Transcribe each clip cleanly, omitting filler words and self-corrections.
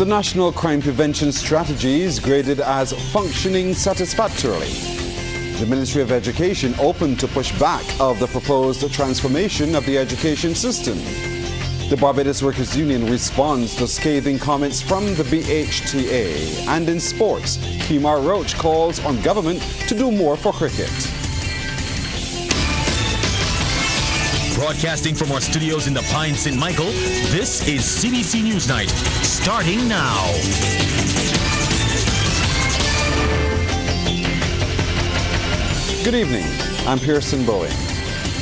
The National Crime Prevention Strategies graded as functioning satisfactorily. The Ministry of Education opened to push back of the proposed transformation of the education system. The Barbados Workers' Union responds to scathing comments from the BHTA. And in sports, Kemar Roach calls on government to do more for cricket. Broadcasting from our studios in the Pine St. Michael, this is CBC NewsNight, starting now. Good evening, I'm Pearson Bowen.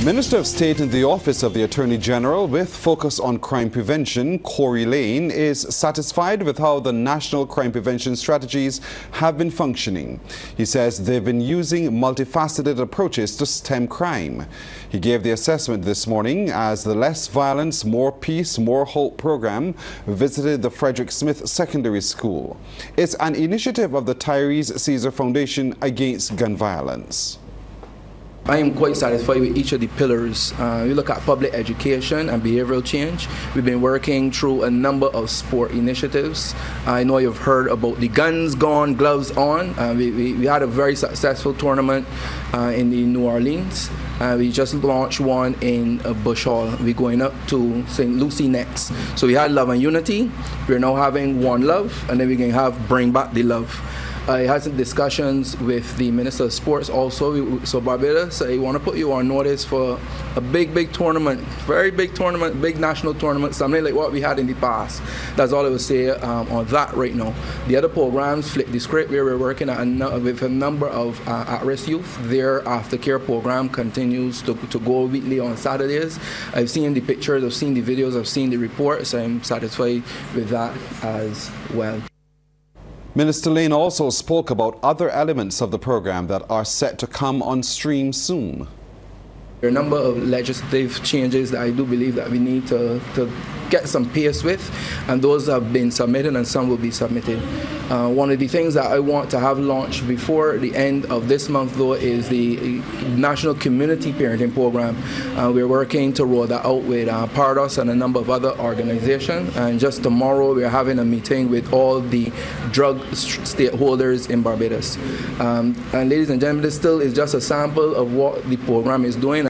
Minister of State in the Office of the Attorney General with focus on crime prevention, Corey Lane, is satisfied with how the national crime prevention strategies have been functioning. He says they've been using multifaceted approaches to stem crime. He gave the assessment this morning as the Less Violence, More Peace, More Hope program visited the Frederick Smith Secondary School. It's an initiative of the Tyrese Caesar Foundation against gun violence. I am quite satisfied with each of the pillars. We look at public education and behavioral change. We've been working through a number of sport initiatives. I know you've heard about the Guns Gone, Gloves On. We had a very successful tournament in the New Orleans. We just launched one in Bush Hall. We're going up to St. Lucie next. So we had Love and Unity. We're now having One Love, and then we can have Bring Back the Love. I had some discussions with the Minister of Sports also. So Barbados, I want to put you on notice for a big tournament, very big tournament, big national tournament, something like what we had in the past. That's all I would say on that right now. The other programs, Flip the Script, where we're working with a number of at-risk youth. Their aftercare program continues to go weekly on Saturdays. I've seen the pictures, I've seen the videos, I've seen the reports. I'm satisfied with that as well. Minister Lane also spoke about other elements of the program that are set to come on stream soon. There are a number of legislative changes that I do believe that we need to get some pace with, and those have been submitted and some will be submitted. One of the things that I want to have launched before the end of this month, though, is the National Community Parenting Program. We're working to roll that out with Parados and a number of other organizations, and just tomorrow we're having a meeting with all the drug stakeholders in Barbados. And ladies and gentlemen, this still is just a sample of what the program is doing.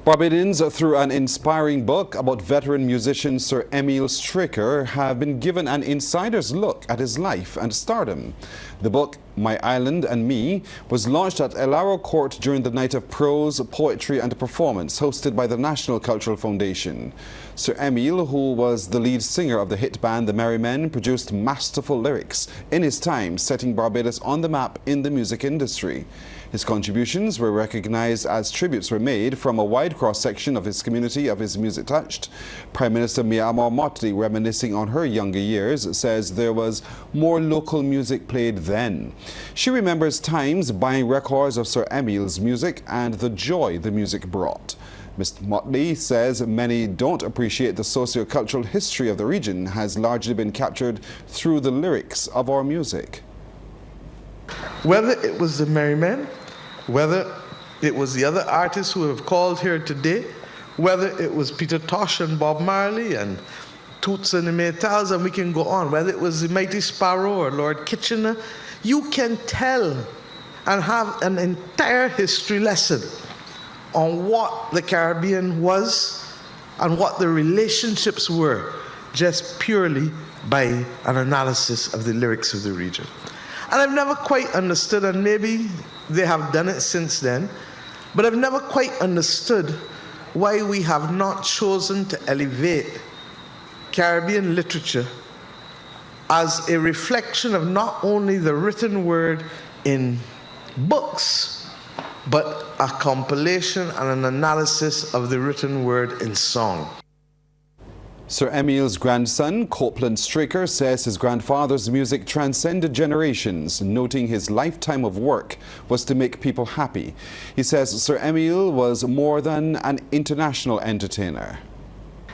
Barbadians, through an inspiring book about veteran musician Sir Emil Stricker, have been given an insider's look at his life and stardom. The book, My Island and Me, was launched at Elaro Court during the night of prose, poetry and performance hosted by the National Cultural Foundation. Sir Emil, who was the lead singer of the hit band The Merry Men, produced masterful lyrics in his time, setting Barbados on the map in the music industry. His contributions were recognized as tributes were made from a wide cross-section of his community of his music touched. Prime Minister Mia Motley, reminiscing on her younger years, says there was more local music played then. She remembers times buying records of Sir Emil's music and the joy the music brought. Mr. Motley says many don't appreciate the socio-cultural history of the region has largely been captured through the lyrics of our music. Whether it was the Merry Men, whether it was the other artists who have called here today, whether it was Peter Tosh and Bob Marley and Toots and the Maytals, and we can go on, whether it was the Mighty Sparrow or Lord Kitchener, you can tell and have an entire history lesson on what the Caribbean was and what the relationships were just purely by an analysis of the lyrics of the region. And I've never quite understood, and maybe they have done it since then, but I've never quite understood why we have not chosen to elevate Caribbean literature as a reflection of not only the written word in books, but a compilation and an analysis of the written word in song. Sir Emil's grandson, Copeland Stricker, says his grandfather's music transcended generations, noting his lifetime of work was to make people happy. He says Sir Emil was more than an international entertainer.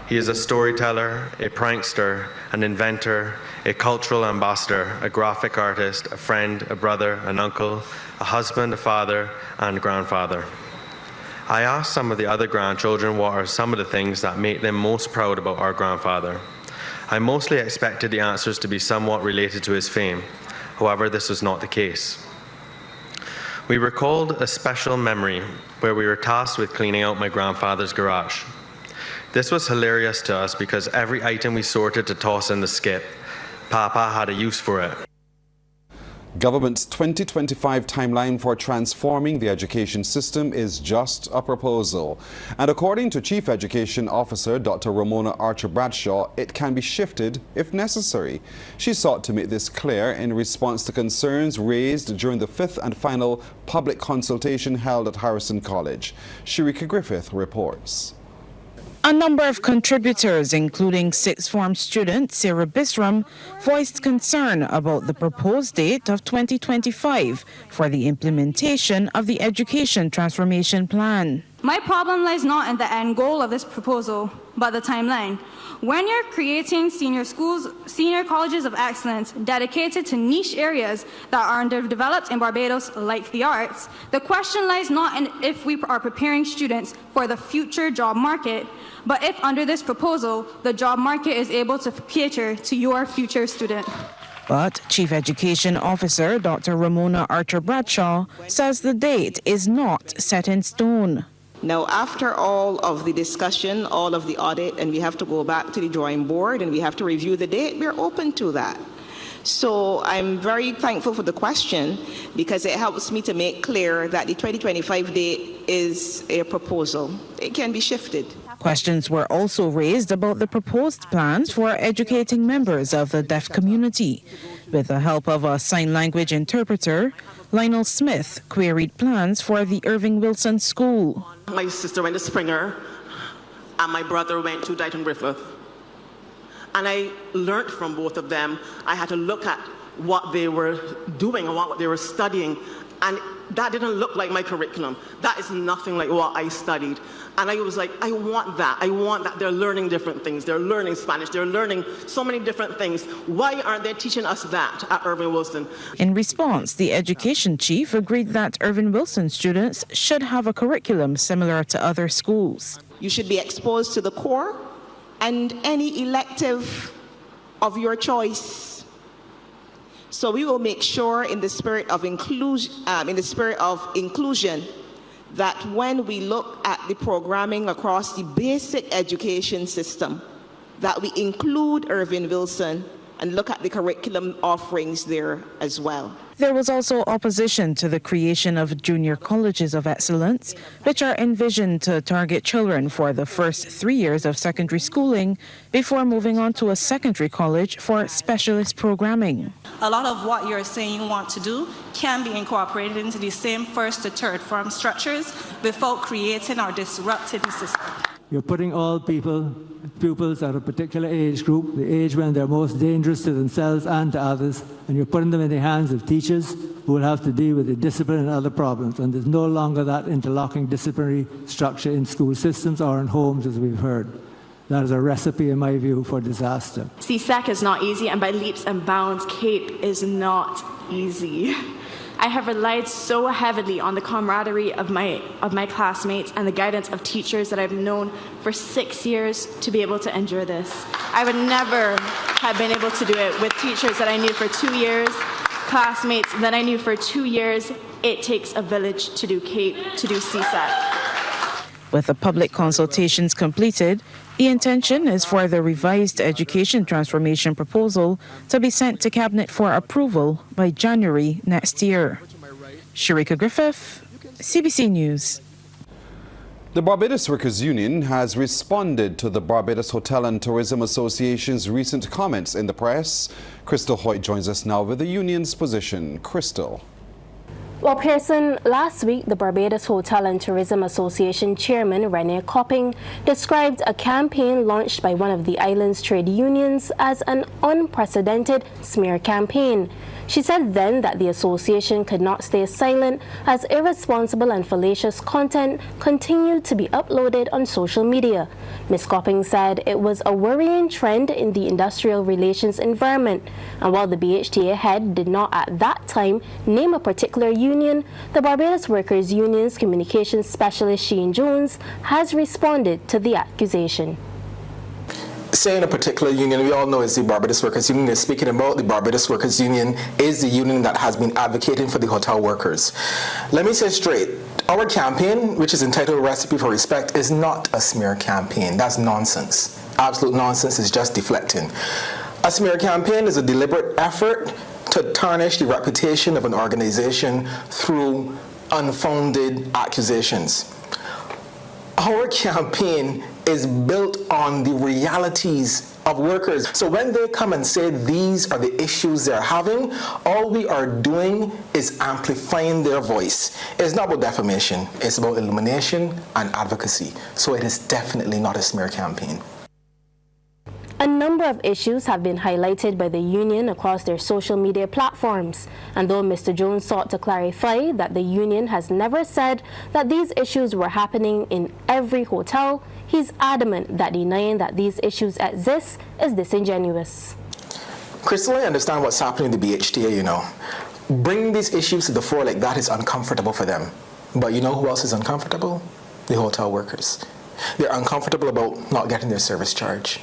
He is a storyteller, a prankster, an inventor, a cultural ambassador, a graphic artist, a friend, a brother, an uncle, a husband, a father, and grandfather. I asked some of the other grandchildren what are some of the things that make them most proud about our grandfather. I mostly expected the answers to be somewhat related to his fame. However, this was not the case. We recalled a special memory where we were tasked with cleaning out my grandfather's garage. This was hilarious to us because every item we sorted to toss in the skip, Papa had a use for it. Government's 2025 timeline for transforming the education system is just a proposal. And according to Chief Education Officer Dr. Ramona Archer-Bradshaw, it can be shifted if necessary. She sought to make this clear in response to concerns raised during the fifth and final public consultation held at Harrison College. Sharika Griffith reports. A number of contributors, including sixth form student Sarah Bisram, voiced concern about the proposed date of 2025 for the implementation of the Education Transformation Plan. My problem lies not in the end goal of this proposal, but the timeline. When you're creating senior colleges of excellence dedicated to niche areas that are underdeveloped in Barbados, like the arts, the question lies not in if we are preparing students for the future job market, but if under this proposal, the job market is able to cater to your future student. But Chief Education Officer Dr. Ramona Archer-Bradshaw says the date is not set in stone. Now, after all of the discussion, all of the audit, and we have to go back to the drawing board and we have to review the date, we're open to that. So I'm very thankful for the question because it helps me to make clear that the 2025 date is a proposal. It can be shifted. Questions were also raised about the proposed plans for educating members of the deaf community. With the help of a sign language interpreter, Lionel Smith queried plans for the Irving Wilson School. My sister went to Springer and my brother went to Dighton Griffith. And I learned from both of them. I had to look at what they were doing and what they were studying. And that didn't look like my curriculum. That is nothing like what I studied. And I was like, I want that. I want that. They're learning different things. They're learning Spanish. They're learning so many different things. Why aren't they teaching us that at Irving Wilson? In response, the education chief agreed that Irving Wilson students should have a curriculum similar to other schools. You should be exposed to the core and any elective of your choice. So we will make sure in the spirit of inclusion, that when we look at the programming across the basic education system, that we include Irving Wilson and look at the curriculum offerings there as well. There was also opposition to the creation of junior colleges of excellence, which are envisioned to target children for the first 3 years of secondary schooling before moving on to a secondary college for specialist programming. A lot of what you're saying you want to do can be incorporated into the same first to third form structures without creating or disrupting the system. You're putting all pupils at a particular age group, the age when they're most dangerous to themselves and to others, and you're putting them in the hands of teachers who will have to deal with the discipline and other problems. And there's no longer that interlocking disciplinary structure in school systems or in homes, as we've heard. That is a recipe, in my view, for disaster. CSEC is not easy, and by leaps and bounds, CAPE is not easy. I have relied so heavily on the camaraderie of my classmates and the guidance of teachers that I've known for 6 years to be able to endure this. I would never have been able to do it with teachers that I knew for 2 years, classmates that I knew for 2 years. It takes a village to do CAPE, to do CSEC. With the public consultations completed, the intention is for the revised education transformation proposal to be sent to Cabinet for approval by January next year. Sharika Griffith, CBC News. The Barbados Workers Union has responded to the Barbados Hotel and Tourism Association's recent comments in the press. Crystal Hoyt joins us now with the union's position. Crystal. Well, Pearson, last week the Barbados Hotel and Tourism Association Chairman Rene Copping described a campaign launched by one of the island's trade unions as an unprecedented smear campaign. She said then that the association could not stay silent as irresponsible and fallacious content continued to be uploaded on social media. Ms. Copping said it was a worrying trend in the industrial relations environment, and while the BHTA head did not at that time name a particular union, the Barbados Workers Union's communications specialist Sheen Jones has responded to the accusation. saying a particular union, we all know it's the Barbados Workers Union. They're speaking about the Barbados Workers Union is the union that has been advocating for the hotel workers. Let me say straight, our campaign, which is entitled Recipe for Respect, is not a smear campaign. That's nonsense. Absolute nonsense. Is just deflecting. A smear campaign is a deliberate effort to tarnish the reputation of an organization through unfounded accusations. Our campaign is built on the realities of workers. So when they come and say these are the issues they're having, all we are doing is amplifying their voice. It's not about defamation, it's about illumination and advocacy. So it is definitely not a smear campaign. A number of issues have been highlighted by the union across their social media platforms, and though Mr. Jones sought to clarify that the union has never said that these issues were happening in every hotel, he's adamant that denying that these issues exist is disingenuous. Crystal, I understand what's happening in the BHTA, you know. Bringing these issues to the fore like that is uncomfortable for them. But you know who else is uncomfortable? The hotel workers. They're uncomfortable about not getting their service charge.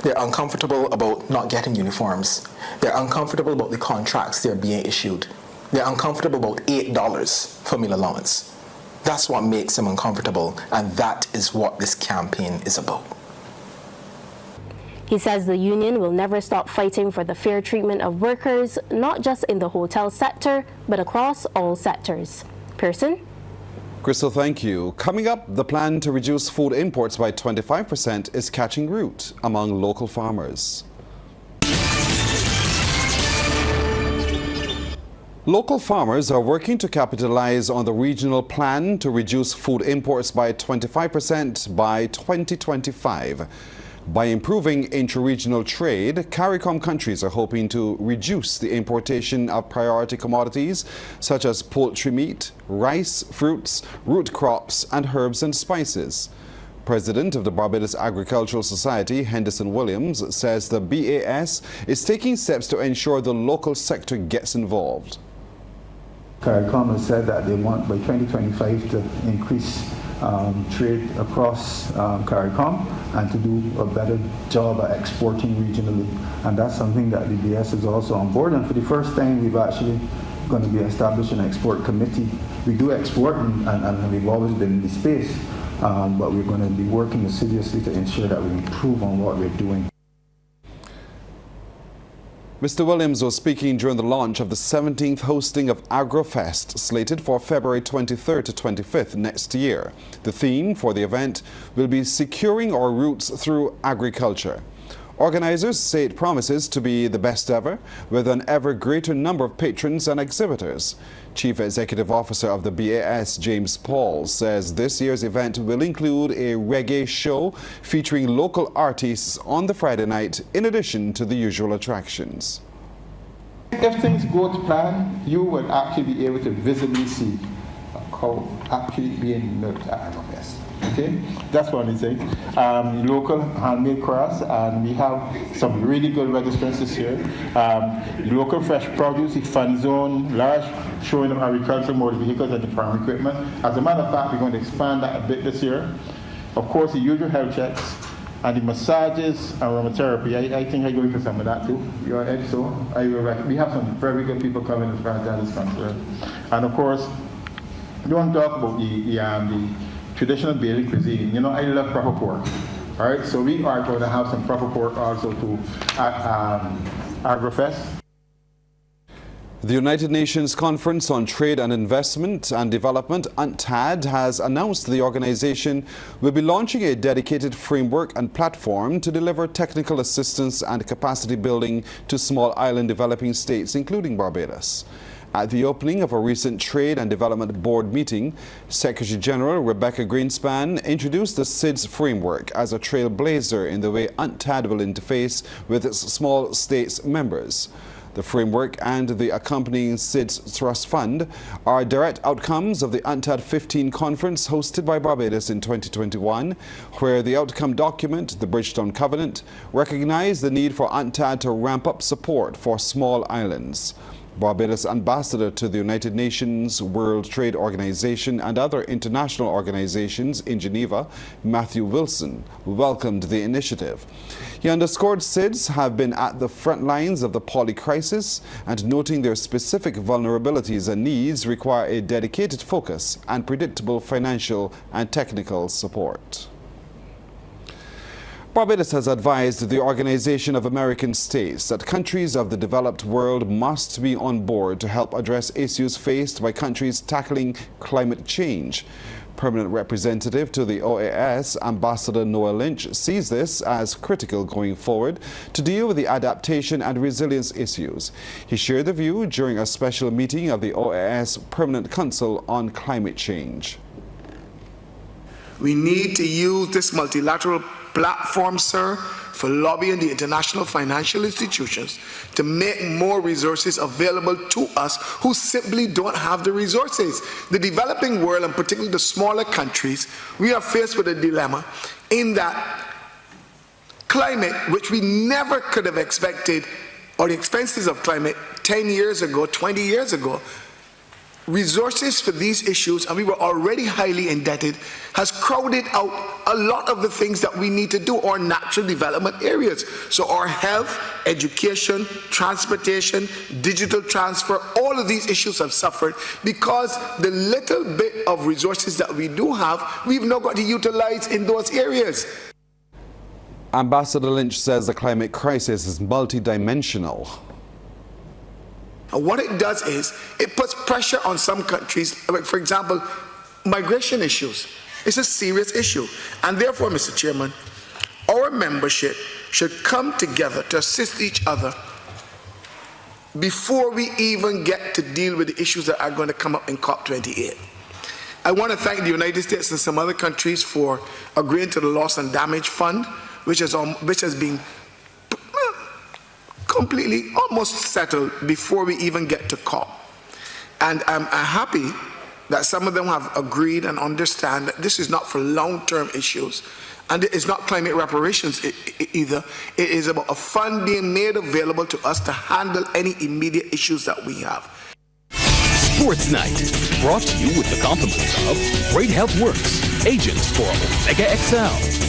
They're uncomfortable about not getting uniforms. They're uncomfortable about the contracts they're being issued. They're uncomfortable about $8 for meal allowance. That's what makes them uncomfortable, and that is what this campaign is about. He says the union will never stop fighting for the fair treatment of workers, not just in the hotel sector, but across all sectors. Pearson? Crystal, thank you. Coming up, the plan to reduce food imports by 25% is catching root among local farmers. Local farmers are working to capitalize on the regional plan to reduce food imports by 25% by 2025. By improving intra-regional trade, CARICOM countries are hoping to reduce the importation of priority commodities such as poultry meat, rice, fruits, root crops, and herbs and spices. President of the Barbados Agricultural Society, Henderson Williams, says the BAS is taking steps to ensure the local sector gets involved. CARICOM has said that they want by 2025 to increase trade across CARICOM and to do a better job at exporting regionally, and that's something that the BS is also on board. And for the first time, we've actually going to be establishing an export committee. We do export, and we've always been in the space, but we're going to be working assiduously to ensure that we improve on what we're doing. Mr. Williams was speaking during the launch of the 17th hosting of AgroFest, slated for February 23rd to 25th next year. The theme for the event will be Securing Our Roots Through Agriculture. Organizers say it promises to be the best ever, with an ever greater number of patrons and exhibitors. Chief Executive Officer of the BAS, James Paul, says this year's event will include a reggae show featuring local artists on the Friday night, in addition to the usual attractions. If things go to plan, you will actually be able to visibly see a cow actually being milked at AgroFest. Okay, that's one of the things. Local handmade crafts, and we have some really good registrants this year. Local fresh produce, the fun zone, large showing of agricultural motor vehicles and the farm equipment. As a matter of fact, we're going to expand that a bit this year. Of course, the usual health checks and the massages and aromatherapy. I think I'm going for some of that too. Your head, so we have some very good people coming as far as that is concerned. And of course, we don't talk about the traditional Bajan cuisine. You know, I love proper pork. All right, so we are going to have some proper pork also to AgroFest. The United Nations Conference on Trade and Investment and Development, UNCTAD, has announced the organization will be launching a dedicated framework and platform to deliver technical assistance and capacity building to small island developing states, including Barbados. At the opening of a recent Trade and Development Board meeting, Secretary General Rebecca Greenspan introduced the SIDS framework as a trailblazer in the way UNCTAD will interface with its small states members. The framework and the accompanying SIDS Trust Fund are direct outcomes of the UNCTAD 15 conference hosted by Barbados in 2021, where the outcome document, the Bridgetown Covenant, recognized the need for UNCTAD to ramp up support for small islands. Barbados ambassador to the United Nations, World Trade Organization and other international organizations in Geneva, Matthew Wilson, welcomed the initiative. He underscored SIDS have been at the front lines of the poly crisis and noting their specific vulnerabilities and needs require a dedicated focus and predictable financial and technical support. Barbados has advised the Organization of American States that countries of the developed world must be on board to help address issues faced by countries tackling climate change. Permanent representative to the OAS, Ambassador Noah Lynch, sees this as critical going forward to deal with the adaptation and resilience issues. He shared the view during a special meeting of the OAS Permanent Council on Climate Change. We need to use this multilateral platform, sir, for lobbying the international financial institutions to make more resources available to us who simply don't have the resources. The developing world, and particularly the smaller countries, we are faced with a dilemma in that climate, which we never could have expected, or the expenses of climate 10 years ago, 20 years ago, resources for these issues, and we were already highly indebted, has crowded out a lot of the things that we need to do, our natural development areas. So our health, education, transportation, digital transfer, all of these issues have suffered because the little bit of resources that we do have, we've not got to utilize in those areas. Ambassador Lynch says the climate crisis is multidimensional. And what it does is, it puts pressure on some countries, for example, migration issues. It's a serious issue. And therefore, Mr. Chairman, our membership should come together to assist each other before we even get to deal with the issues that are going to come up in COP28. I want to thank the United States and some other countries for agreeing to the loss and damage fund, which has been completely almost settled before we even get to COP. And I'm happy that some of them have agreed and understand that this is not for long-term issues, and it's not climate reparations either. It is about a fund being made available to us to handle any immediate issues that we have. Sports Night, brought to you with the compliments of Great Health Works, agents for Omega XL.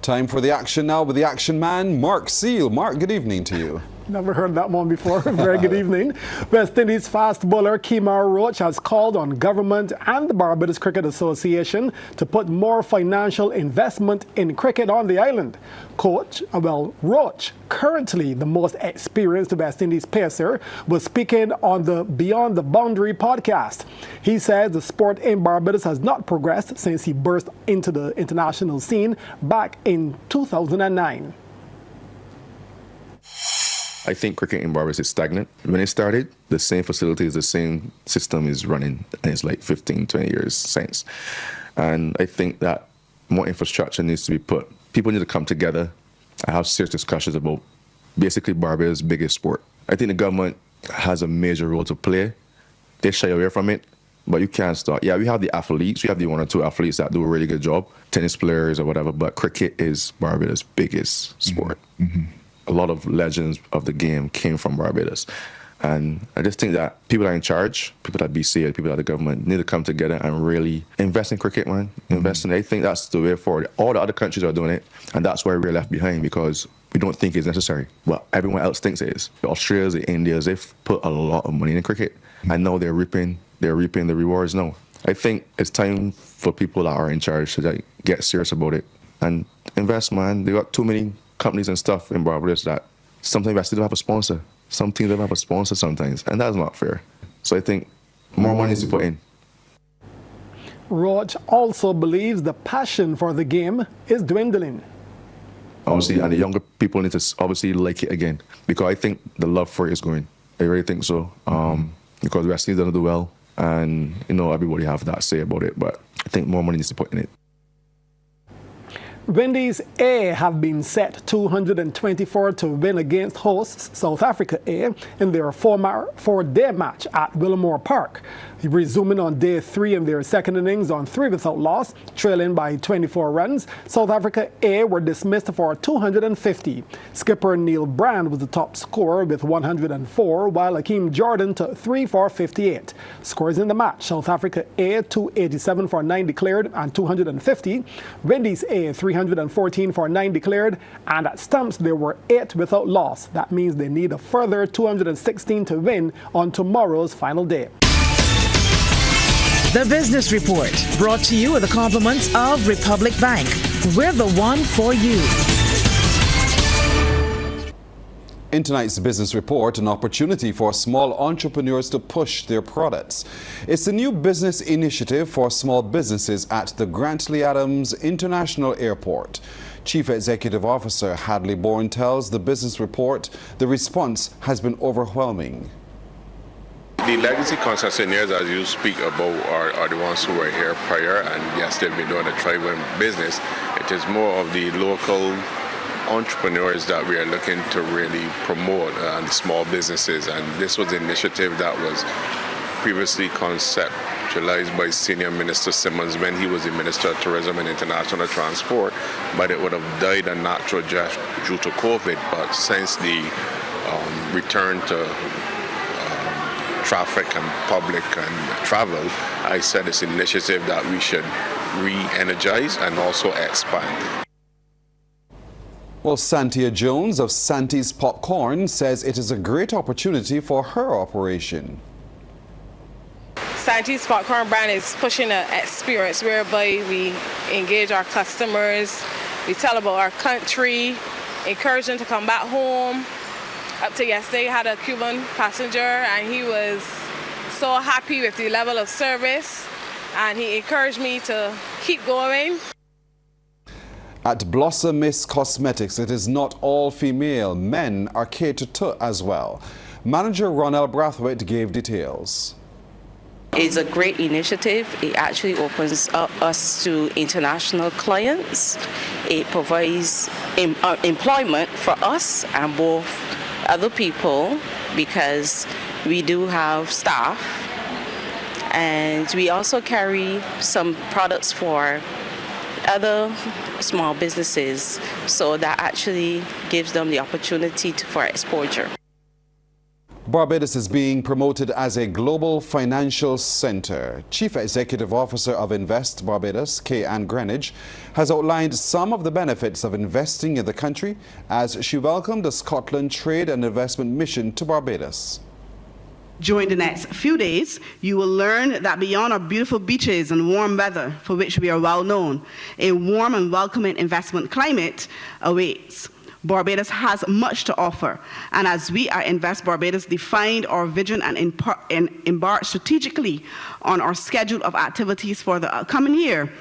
Time for the action now with the action man, Mark Seal. Mark, good evening to you. Never heard that one before. Very good evening. West Indies fast bowler Kemar Roach has called on government and the Barbados Cricket Association to put more financial investment in cricket on the island. Roach, currently the most experienced West Indies pacer, was speaking on the Beyond the Boundary podcast. He says the sport in Barbados has not progressed since he burst into the international scene back in 2009. I think cricket in Barbados is stagnant. When it started, the same facilities, the same system is running, and it's like 15, 20 years since. And I think that more infrastructure needs to be put. People need to come together and have serious discussions about basically Barbados' biggest sport. I think the government has a major role to play. They shy away from it, but you can't start. Yeah, we have the athletes. We have the one or two athletes that do a really good job, tennis players or whatever, but cricket is Barbados' biggest sport. Mm-hmm. A lot of legends of the game came from Barbados. And I just think that people that are in charge, people at BCA, people at the government, need to come together and really invest in cricket, man. Invest in it. I think that's the way forward. All the other countries are doing it, and that's why we're left behind, because we don't think it's necessary. But everyone else thinks it is. The Australians, the Indians, they've put a lot of money in cricket, and now they're reaping the rewards now. I think it's time for people that are in charge to get serious about it and invest, man. They got too many companies and stuff in Barbados that sometimes we still don't have a sponsor. Some teams don't have a sponsor sometimes, and that's not fair. So I think more money is to put in. Roach also believes the passion for the game is dwindling. Obviously, and the younger people need to obviously like it again, because I think the love for it is going. I really think so. Because West Indies don't do well, and everybody have that say about it, but I think more money needs to put in it. Windies A have been set 224 to win against hosts South Africa A in their 4-day match at Willamore Park. Resuming on day 3 in their second innings on 3 without loss, trailing by 24 runs, South Africa A were dismissed for 250. Skipper Neil Brand was the top scorer with 104, while Hakeem Jordan took 3 for 58. Scores in the match: South Africa A 287 for 9 declared and 250. Windies A 314 for 9 declared, and at stumps there were 8 without loss. That means they need a further 216 to win on tomorrow's final day. The Business Report, brought to you with the compliments of Republic Bank. We're the one for you. In tonight's Business Report, an opportunity for small entrepreneurs to push their products. It's the new business initiative for small businesses at the Grantley Adams International Airport. Chief Executive Officer Hadley Bourne tells the Business Report the response has been overwhelming. The legacy concessionaires, as you speak about, are the ones who were here prior, and yes, they've been doing a thriving business. It is more of the local entrepreneurs that we are looking to really promote, and the small businesses. And this was an initiative that was previously conceptualized by Senior Minister Simmons when he was the Minister of Tourism and International Transport, but it would have died a natural death due to COVID. But since the return to traffic and public and travel, I said it's an initiative that we should re-energize and also expand. Well, Santia Jones of Santi's Popcorn says it is a great opportunity for her operation. Santi's Popcorn brand is pushing an experience whereby we engage our customers, we tell about our country, encourage them to come back home. Up to yesterday, I had a Cuban passenger and he was so happy with the level of service, and he encouraged me to keep going. At Blossom Miss Cosmetics, it is not all female. Men are catered to as well. Manager Ronell Brathwaite gave details. It's a great initiative. It actually opens up us to international clients. It provides employment for us and both other people, because we do have staff, and we also carry some products for other small businesses, so that actually gives them the opportunity for exposure. Barbados is being promoted as a global financial center. Chief Executive Officer of Invest Barbados, Kay Ann Greenwich, has outlined some of the benefits of investing in the country as she welcomed the Scotland Trade and Investment Mission to Barbados. During the next few days, you will learn that beyond our beautiful beaches and warm weather, for which we are well known, a warm and welcoming investment climate awaits. Barbados has much to offer, and as we at Invest Barbados defined our vision and embarked strategically on our schedule of activities for the coming year,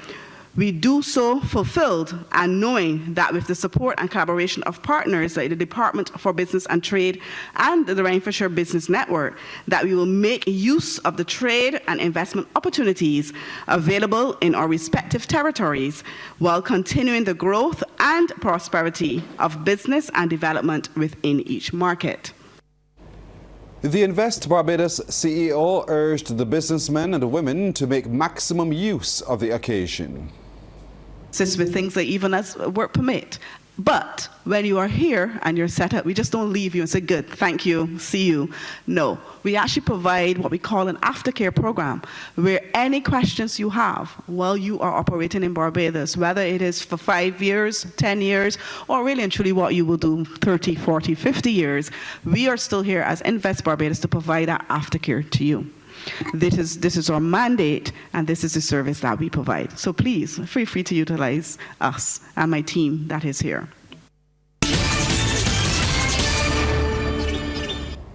we do so fulfilled and knowing that with the support and collaboration of partners like the Department for Business and Trade and the Renfrewshire Business Network, that we will make use of the trade and investment opportunities available in our respective territories while continuing the growth and prosperity of business and development within each market. The Invest Barbados CEO urged the businessmen and the women to make maximum use of the occasion. Assist with things like even as work permit. But when you are here and you're set up, we just don't leave you and say, good, thank you, see you. No, we actually provide what we call an aftercare program, where any questions you have while you are operating in Barbados, whether it is for 5 years, 10 years, or really and truly what you will do 30, 40, 50 years, we are still here as Invest Barbados to provide that aftercare to you. This is our mandate, and this is the service that we provide. So please, feel free to utilize us and my team that is here.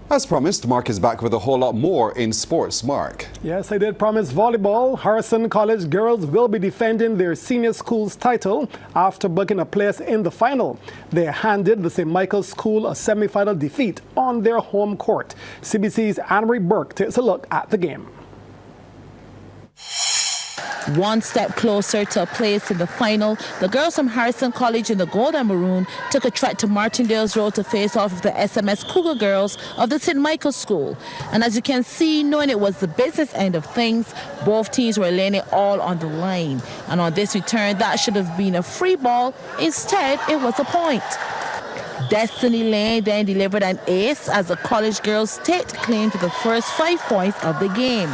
As promised, Mark is back with a whole lot more in sports. Mark. Yes, I did promise volleyball. Harrison College girls will be defending their senior school's title after booking a place in the final. They handed the St. Michael's School a semi-final defeat on their home court. CBC's Anne-Marie Burke takes a look at the game. One step closer to a place in the final, the girls from Harrison College in the gold and maroon took a trek to Martindale's Road to face off with the SMS Cougar girls of the St. Michael's School. And as you can see, knowing it was the business end of things, both teams were laying it all on the line. And on this return, that should have been a free ball. Instead, it was a point. Destiny Lane then delivered an ace as the college girls staked claim to the first 5 points of the game.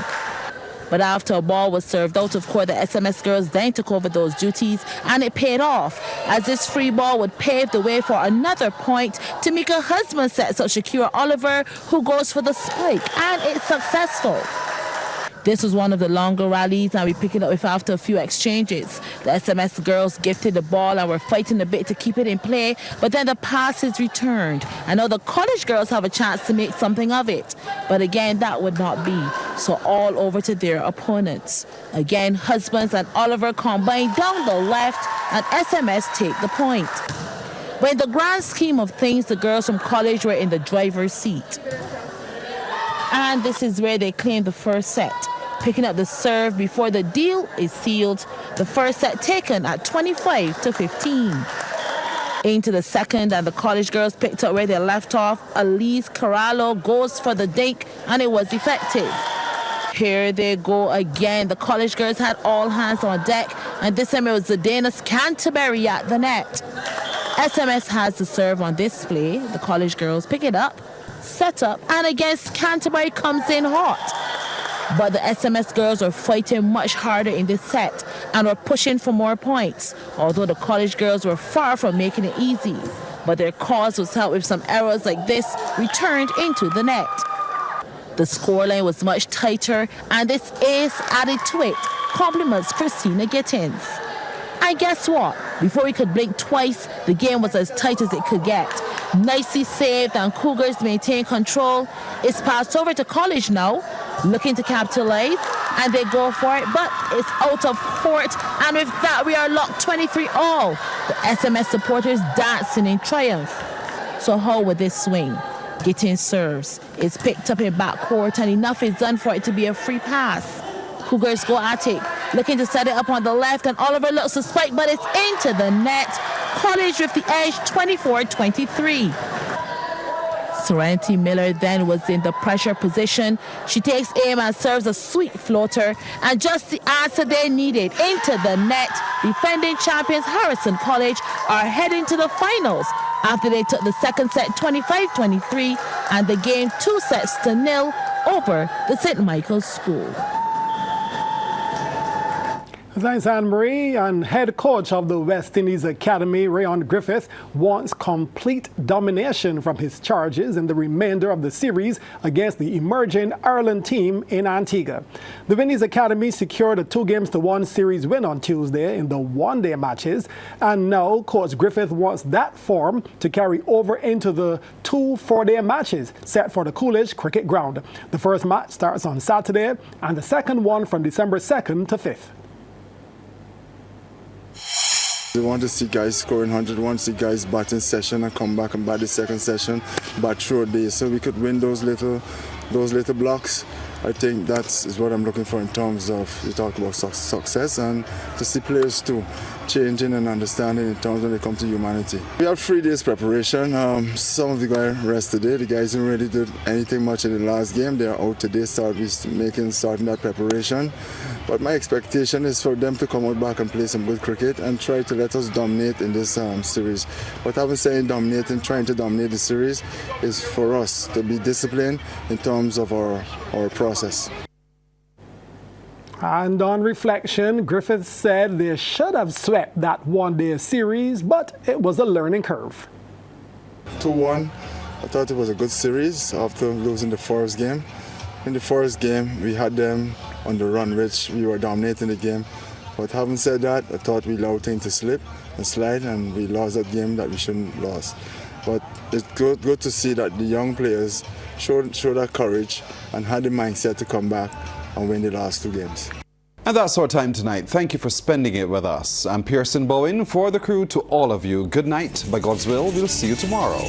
But after a ball was served out of court, the SMS girls then took over those duties, and it paid off, as this free ball would pave the way for another point. Tamika Husband sets up Shakira Oliver, who goes for the spike, and it's successful. This was one of the longer rallies, and we pick it up with after a few exchanges. The SMS girls gifted the ball and were fighting a bit to keep it in play, but then the pass is returned. And now the college girls have a chance to make something of it. But again, that would not be. So all over to their opponents. Again, Husbands and Oliver combine down the left, and SMS take the point. But in the grand scheme of things, the girls from college were in the driver's seat. And this is where they claim the first set, picking up the serve before the deal is sealed. The first set taken at 25-15. Into the second, and the college girls picked up where they left off. Elise Carallo goes for the dink, and it was effective. Here they go again. The college girls had all hands on deck, and this time it was Zedanis Canterbury at the net. SMS has the serve on display. The college girls pick it up, set up, and against Canterbury comes in hot. But the SMS girls were fighting much harder in this set and were pushing for more points, although the college girls were far from making it easy. But their cause was helped with some errors like this returned into the net. The scoreline was much tighter, and this ace added to it compliments Christina Gittins. And guess what? Before we could blink twice, the game was as tight as it could get. Nicely saved, and Cougars maintain control. It's passed over to college now, looking to capitalize, and they go for it, but it's out of court, and with that we are locked 23-all. The SMS supporters dancing in triumph. So how would this swing? Gittins serves. It's picked up in backcourt, and enough is done for it to be a free pass. Cougars go at it, looking to set it up on the left, and Oliver looks to spike, but it's into the net. College with the edge, 24-23. Serenity Miller then was in the pressure position. She takes aim and serves a sweet floater, and just the answer they needed, into the net. Defending champions Harrison College are heading to the finals after they took the second set 25-23, and the game 2-0 over the St. Michael's School. Thanks, Anne-Marie. And head coach of the West Indies Academy, Rayon Griffith, wants complete domination from his charges in the remainder of the series against the emerging Ireland team in Antigua. The Windies Academy secured a 2-1 series win on Tuesday in the one-day matches, and now Coach Griffith wants that form to carry over into the 2 4-day matches set for the Coolidge Cricket Ground. The first match starts on Saturday, and the second one from December 2nd to 5th. We want to see guys scoring 100, we want to see guys batting session and come back and bat the second session, bat through a day, so we could win those little blocks. I think that is what I'm looking for in terms of, you talk about success, and to see players too changing and understanding in terms when they come to humanity. We have 3 days preparation. Some of the guys rest today. The guys didn't really do anything much in the last game. They are out today, starting that preparation. But my expectation is for them to come out back and play some good cricket and try to let us dominate in this series. What I've been saying, trying to dominate the series, is for us to be disciplined in terms of our process. And on reflection, Griffith said they should have swept that one-day series, but it was a learning curve. 2-1, I thought it was a good series after losing the first game. In the first game, we had them on the run, which we were dominating the game. But having said that, I thought we allowed things to slip and slide, and we lost that game that we shouldn't have lost. But it's good to see that the young players showed that courage and had the mindset to come back and win the last 2 games. And that's our time tonight. Thank you for spending it with us. I'm Pearson Bowen. For the crew, to all of you, good night. By God's will, we'll see you tomorrow.